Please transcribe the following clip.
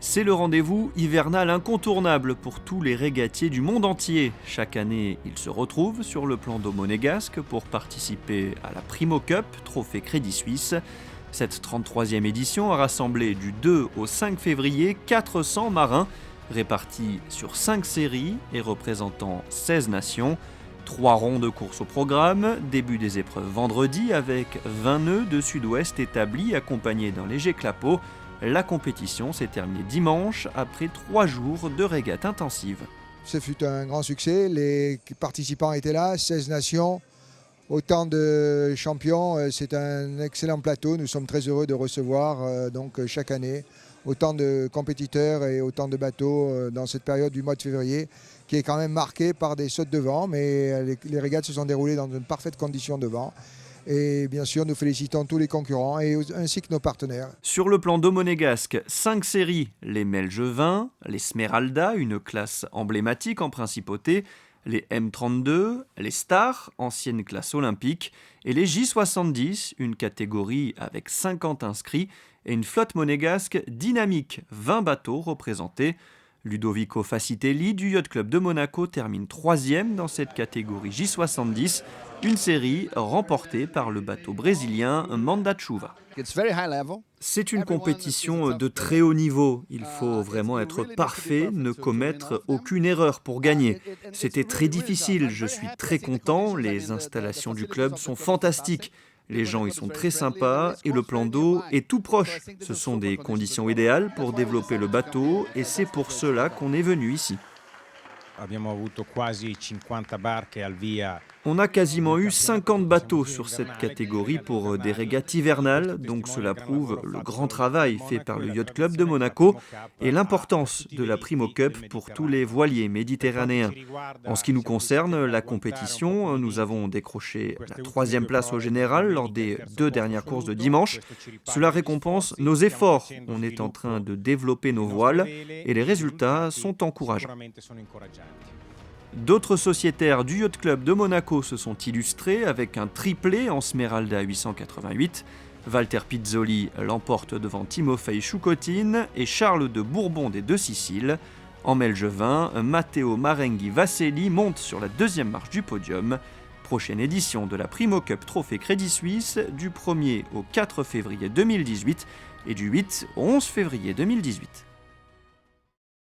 C'est le rendez-vous hivernal incontournable pour tous les régatiers du monde entier. Chaque année, ils se retrouvent sur le plan d'eau monégasque pour participer à la Primo Cup, trophée Crédit Suisse. Cette 33e édition a rassemblé du 2 au 5 février 400 marins, répartis sur 5 séries et représentant 16 nations. 3 ronds de course au programme, début des épreuves vendredi avec 20 nœuds de sud-ouest établis accompagnés d'un léger clapot. La compétition s'est terminée dimanche après 3 jours de régate intensive. Ce fut un grand succès, les participants étaient là, 16 nations, autant de champions, c'est un excellent plateau, nous sommes très heureux de recevoir chaque année autant de compétiteurs et autant de bateaux dans cette période du mois de février qui est quand même marquée par des sautes de vent, mais les régates se sont déroulées dans une parfaite condition de vent. Et bien sûr, nous félicitons tous les concurrents ainsi que nos partenaires. Sur le plan d'eau monégasque, 5 séries, les Melge 20, les Smeralda, une classe emblématique en principauté, les M32, les Stars, ancienne classe olympique, et les J70, une catégorie avec 50 inscrits et une flotte monégasque dynamique, 20 bateaux représentés. Ludovico Facitelli du Yacht Club de Monaco termine 3e dans cette catégorie J70, une série remportée par le bateau brésilien Mandachuva. C'est une compétition de très haut niveau. Il faut vraiment être parfait, ne commettre aucune erreur pour gagner. C'était très difficile, je suis très content, les installations du club sont fantastiques. Les gens y sont très sympas et le plan d'eau est tout proche. Ce sont des conditions idéales pour développer le bateau et c'est pour cela qu'on est venu ici. On a quasiment eu 50 bateaux sur cette catégorie pour des régates hivernales, donc cela prouve le grand travail fait par le Yacht Club de Monaco et l'importance de la Primo Cup pour tous les voiliers méditerranéens. En ce qui nous concerne, la compétition, nous avons décroché la 3e place au général lors des 2 dernières courses de dimanche. Cela récompense nos efforts. On est en train de développer nos voiles et les résultats sont encourageants. D'autres sociétaires du Yacht Club de Monaco se sont illustrés avec un triplé en Smeralda 888. Walter Pizzoli l'emporte devant Timofei Choukotine et Charles de Bourbon des Deux-Siciles. En Melge 20, Matteo Marenghi Vasselli monte sur la 2e marche du podium. Prochaine édition de la Primo Cup Trophée Crédit Suisse du 1er au 4 février 2018 et du 8 au 11 février 2018.